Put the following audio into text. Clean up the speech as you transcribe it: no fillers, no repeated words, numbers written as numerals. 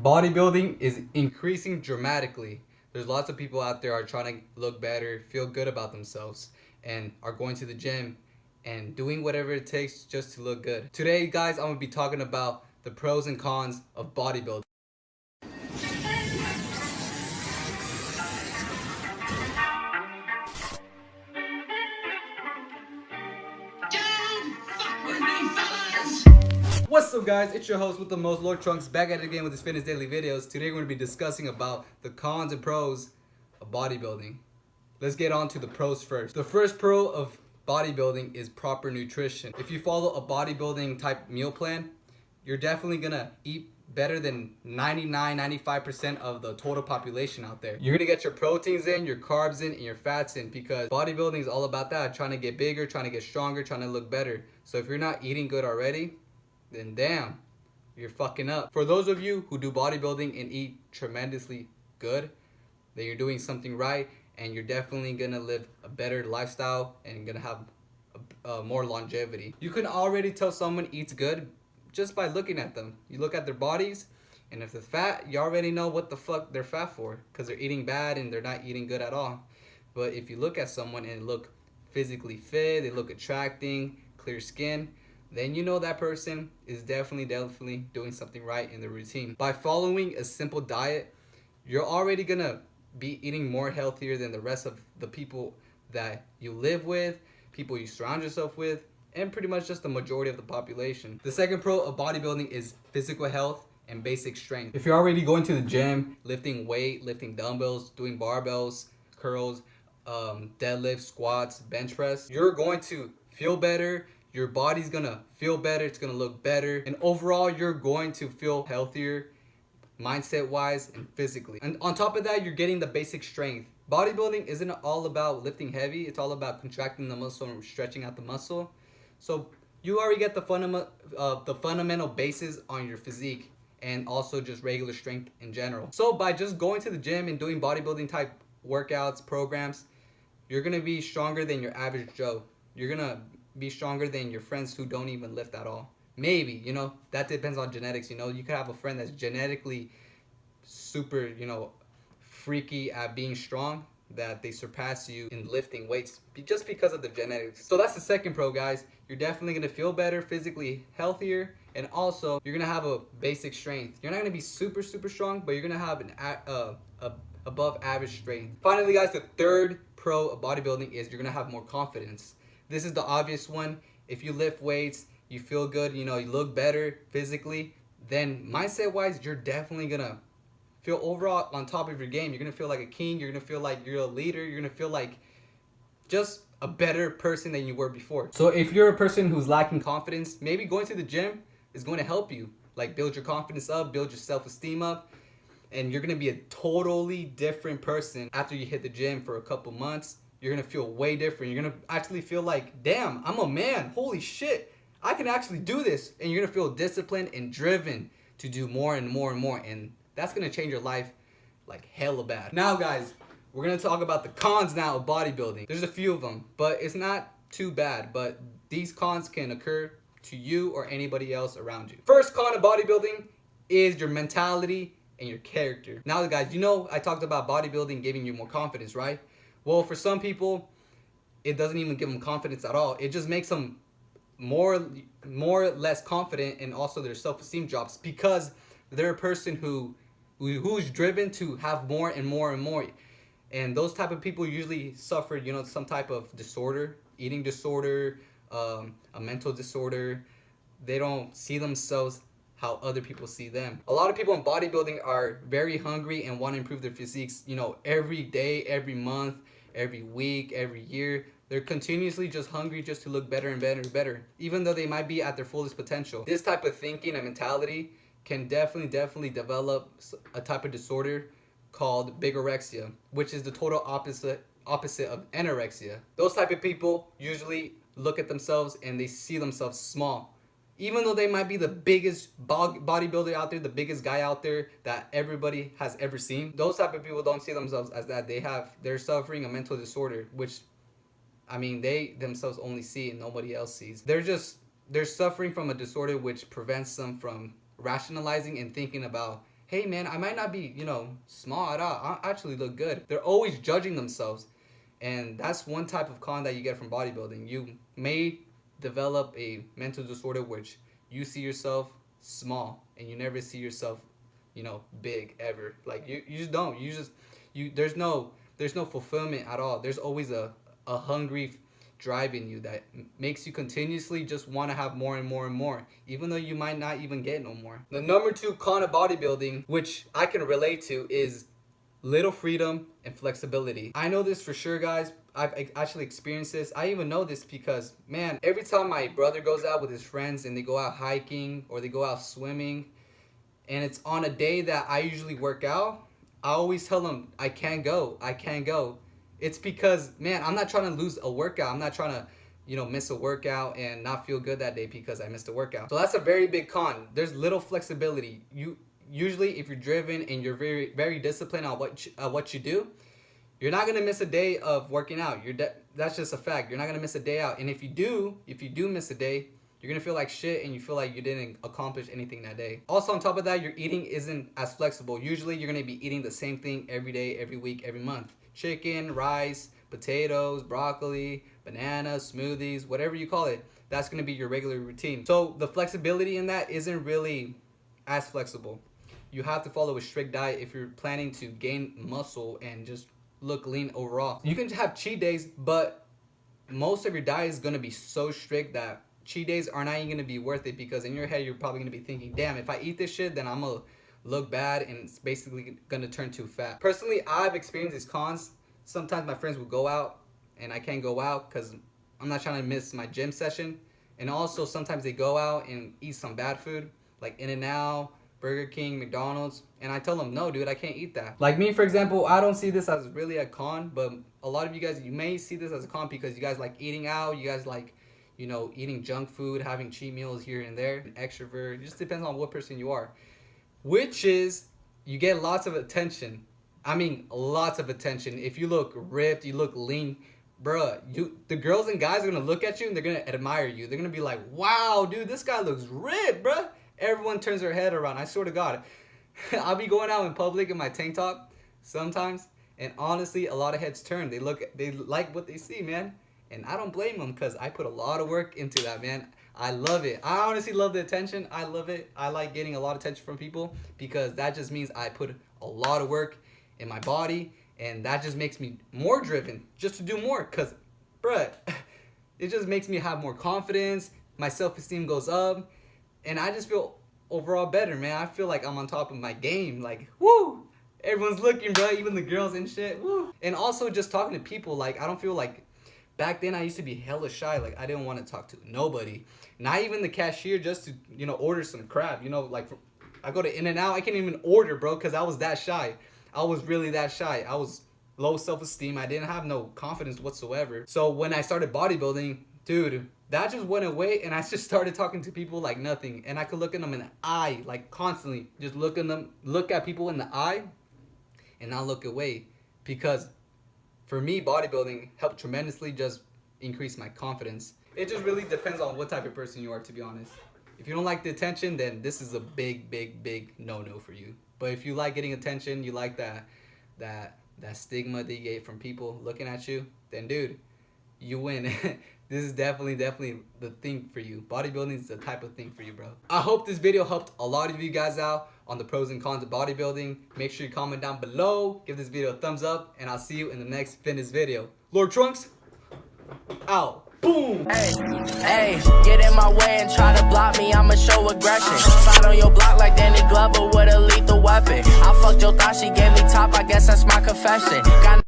Bodybuilding is increasing dramatically. There's lots of people out there are trying to look better, feel good about themselves, and are going to the gym and doing whatever it takes just to look good. Today, guys, I'm gonna be talking about the pros and cons of bodybuilding. What's up, guys? It's your host with the most, Lord Trunks, back at it again with his fitness daily videos. Today we're going to be discussing about the cons and pros of bodybuilding. Let's get on to the pros first. The first pro of bodybuilding is proper nutrition. If you follow a bodybuilding type meal plan, you're definitely going to eat better than 99-95% of the total population out there. You're going to get your proteins in, your carbs in, and your fats in, because bodybuilding is all about that, trying to get bigger, trying to get stronger, trying to look better. So if you're not eating good already, then damn, you're fucking up. For those of you who do bodybuilding and eat tremendously good, then you're doing something right, and you're definitely gonna live a better lifestyle and gonna have more longevity. You can already tell someone eats good just by looking at them. You look at their bodies, and if they're fat, you already know what the fuck they're fat for, because they're eating bad and they're not eating good at all. But if you look at someone and look physically fit, they look attracting, clear skin, then you know that person is definitely doing something right in the routine. By following a simple diet, you're already gonna be eating more healthier than the rest of the people that you live with, people you surround yourself with, and pretty much just the majority of the population. The second pro of bodybuilding is physical health and basic strength. If you're already going to the gym, lifting weight, lifting dumbbells, doing barbells, curls, deadlifts, squats, bench press, you're going to feel better. Your body's gonna feel better, it's gonna look better, and overall you're going to feel healthier mindset wise and physically. And on top of that, you're getting the basic strength. Bodybuilding isn't all about lifting heavy, it's all about contracting the muscle and stretching out the muscle. So you already get the fundamental basis on your physique and also just regular strength in general. So by just going to the gym and doing bodybuilding type workouts, programs, you're gonna be stronger than your average Joe. You're gonna be stronger than your friends who don't even lift at all. Maybe, you know, that depends on genetics. You know, you could have a friend that's genetically super, you know, freaky at being strong, that they surpass you in lifting weights just because of the genetics. So that's the second pro, guys. You're definitely gonna feel better, physically healthier, and also you're gonna have a basic strength. You're not gonna be super strong, but you're gonna have an above average strength. Finally, guys, the third pro of bodybuilding is you're gonna have more confidence. This is the obvious one. If you lift weights, you feel good, you know, you look better physically, then mindset-wise, you're definitely gonna feel overall on top of your game. You're gonna feel like a king. You're gonna feel like you're a leader. You're gonna feel like just a better person than you were before. So if you're a person who's lacking confidence, maybe going to the gym is going to help you. Like, build your confidence up, build your self-esteem up, and you're gonna be a totally different person after you hit the gym for a couple months. You're gonna feel way different. You're gonna actually feel like, damn, I'm a man. Holy shit, I can actually do this. And you're gonna feel disciplined and driven to do more and more and more. And that's gonna change your life like hella bad. Now, guys, we're gonna talk about the cons now of bodybuilding. There's a few of them, but it's not too bad. But these cons can occur to you or anybody else around you. First con of bodybuilding is your mentality and your character. Now, guys, you know I talked about bodybuilding giving you more confidence, right? Well, for some people, it doesn't even give them confidence at all. It just makes them more or less confident, and also their self-esteem drops because they're a person who's driven to have more and more and more. And those type of people usually suffer, you know, some type of disorder, eating disorder, a mental disorder. They don't see themselves how other people see them. A lot of people in bodybuilding are very hungry and want to improve their physiques, you know, every day, every month, every week, every year. They're continuously just hungry just to look better and better and better, even though they might be at their fullest potential. This type of thinking and mentality can definitely develop a type of disorder called bigorexia, which is the total opposite of anorexia. Those type of people usually look at themselves and they see themselves small. Even though they might be the biggest bodybuilder out there, the biggest guy out there that everybody has ever seen, those type of people don't see themselves as that. They're suffering a mental disorder, which, I mean, they themselves only see and nobody else sees. They're suffering from a disorder which prevents them from rationalizing and thinking about, hey man, I might not be, small at all. I actually look good. They're always judging themselves. And that's one type of con that you get from bodybuilding. You may develop a mental disorder which you see yourself small and you never see yourself, big ever. Like you just don't. There's no fulfillment at all. There's always a hungry drive in you that makes you continuously just want to have more and more and more, even though you might not even get no more. The number 2 con of bodybuilding, which I can relate to, is little freedom and flexibility. I know this for sure, guys. I've actually experienced this. I even know this because, man, every time my brother goes out with his friends and they go out hiking or they go out swimming, and it's on a day that I usually work out, I always tell them, I can't go. It's because, man, I'm not trying to lose a workout. I'm not trying to, miss a workout and not feel good that day because I missed a workout. So that's a very big con. There's little flexibility. Usually, if you're driven and you're very, very disciplined on what you do, you're not gonna miss a day of working out. That's just a fact. You're not gonna miss a day out. And if you do miss a day, you're gonna feel like shit and you feel like you didn't accomplish anything that day. Also, on top of that, your eating isn't as flexible. Usually, you're gonna be eating the same thing every day, every week, every month. Chicken, rice, potatoes, broccoli, bananas, smoothies, whatever you call it. That's gonna be your regular routine. So the flexibility in that isn't really as flexible. You have to follow a strict diet if you're planning to gain muscle and just look lean overall. You can have cheat days, but most of your diet is gonna be so strict that cheat days are not even gonna be worth it, because in your head you're probably gonna be thinking, damn, if I eat this shit, then I'm gonna look bad and it's basically gonna turn too fat. Personally, I've experienced these cons. Sometimes my friends will go out and I can't go out because I'm not trying to miss my gym session. And also sometimes they go out and eat some bad food like In-N-Out, Burger King, McDonald's, and I tell them, no dude, I can't eat that. Like me, for example, I don't see this as really a con, but a lot of you guys, you may see this as a con because you guys like eating out, you guys like, eating junk food, having cheat meals here and there. An extrovert, it just depends on what person you are. Which is, you get lots of attention. I mean, lots of attention. If you look ripped, you look lean, bruh, the girls and guys are gonna look at you and they're gonna admire you. They're gonna be like, wow, dude, this guy looks ripped, bruh. Everyone turns their head around. I swear to God. I'll be going out in public in my tank top sometimes, and honestly, a lot of heads turn. They like what they see, man. And I don't blame them because I put a lot of work into that, man. I love it. I honestly love the attention. I love it. I like getting a lot of attention from people because that just means I put a lot of work in my body, and that just makes me more driven just to do more because, bruh, it just makes me have more confidence. My self-esteem goes up, and I just feel overall better, man. I feel like I'm on top of my game. Like, woo! Everyone's looking, bro. Even the girls and shit. Woo! And also just talking to people. Like, I don't feel like... Back then, I used to be hella shy. Like, I didn't want to talk to nobody. Not even the cashier, just to, order some crap. Like, I go to In-N-Out, I can't even order, bro, because I was that shy. I was really that shy. I was low self-esteem. I didn't have no confidence whatsoever. So when I started bodybuilding, dude, that just went away, and I just started talking to people like nothing. And I could look at them in the eye, like, constantly. Just look at people in the eye, and not look away. Because... for me, bodybuilding helped tremendously just increase my confidence. It just really depends on what type of person you are, to be honest. If you don't like the attention, then this is a big, big, big no-no for you. But if you like getting attention, you like that stigma that you get from people looking at you, then dude, you win. This is definitely the thing for you. Bodybuilding is the type of thing for you, bro. I hope this video helped a lot of you guys out on the pros and cons of bodybuilding. Make sure you comment down below, give this video a thumbs up, and I'll see you in the next fitness video. Lord Trunks, out. Boom! Hey, get in my way and try to block me, I'ma show aggression. Slide on your block like Danny Glover with a lethal weapon. I fucked your thought, she gave me top, I guess that's my confession. Got